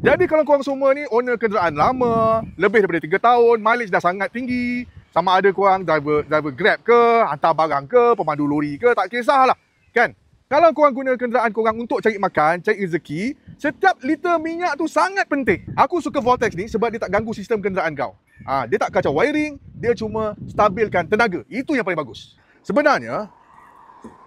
Jadi kalau korang semua ni owner kenderaan lama, lebih daripada 3 tahun, mileage dah sangat tinggi, sama ada korang driver Grab ke, hantar barang ke, pemandu lori ke, tak kisahlah, kan? Kalau korang guna kenderaan korang untuk cari makan, cari rezeki, setiap liter minyak tu sangat penting. Aku suka Voltex ni sebab dia tak ganggu sistem kenderaan kau. Dia tak kacau wiring, dia cuma stabilkan tenaga. Itu yang paling bagus. Sebenarnya,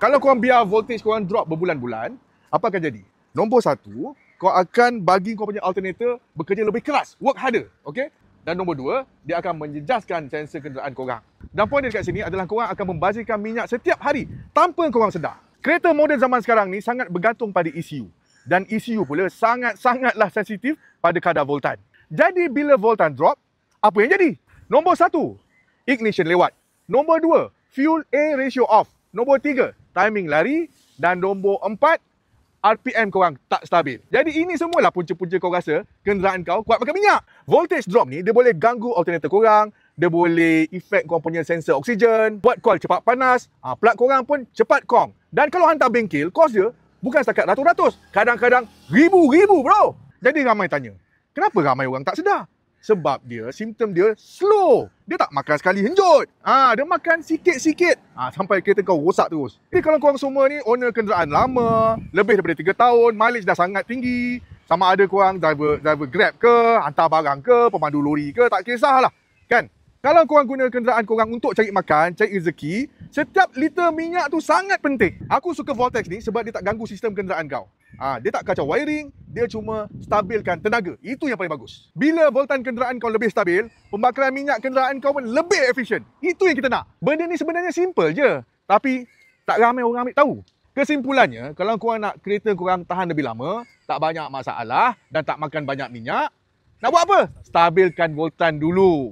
kalau korang biar voltage korang drop berbulan-bulan, apa akan jadi? Nombor satu, kau akan bagi kau punya alternator bekerja lebih keras, work harder, okay? Dan nombor dua, dia akan menjejaskan sensor kenderaan korang. Dan poin dia dekat sini adalah korang akan membazirkan minyak setiap hari tanpa korang sedar. Kereta moden zaman sekarang ni sangat bergantung pada ECU. Dan ECU pula sangatlah sensitif pada kadar voltan. Jadi bila voltan drop, apa yang jadi? Nombor satu, ignition lewat. Nombor dua, fuel A ratio off. Nombor tiga, timing lari. Dan nombor empat, RPM korang tak stabil. Jadi ini semualah punca-punca kau rasa kenderaan kau kuat makan minyak. Voltage drop ni dia boleh ganggu alternator korang, dia boleh efek korang punya sensor oksigen, buat coil cepat panas, plug korang pun cepat kong. Dan kalau hantar bengkel, kos dia bukan setakat ratus-ratus, kadang-kadang ribu-ribu bro. Jadi ramai tanya, kenapa ramai orang tak sedar? Sebab dia, simptom dia slow. Dia tak makan sekali henjut. Dia makan sikit-sikit. Sampai kereta kau rosak terus. Jadi kalau korang semua ni owner kenderaan lama, lebih daripada 3 tahun, mileage dah sangat tinggi, sama ada korang driver Grab ke, hantar barang ke, pemandu lori ke, tak kisahlah, kan? Kalau korang guna kenderaan korang untuk cari makan, cari rezeki, setiap liter minyak tu sangat penting. Aku suka Voltex ni sebab dia tak ganggu sistem kenderaan kau. Dia tak kacau wiring, dia cuma stabilkan tenaga. Itu yang paling bagus. Bila voltan kenderaan kau lebih stabil, pembakaran minyak kenderaan kau pun lebih efisien. Itu yang kita nak. Benda ni sebenarnya simple je. Tapi tak ramai orang ambil tahu. Kesimpulannya, kalau korang nak kereta korang tahan lebih lama, tak banyak masalah dan tak makan banyak minyak, nak buat apa? Stabilkan voltan dulu.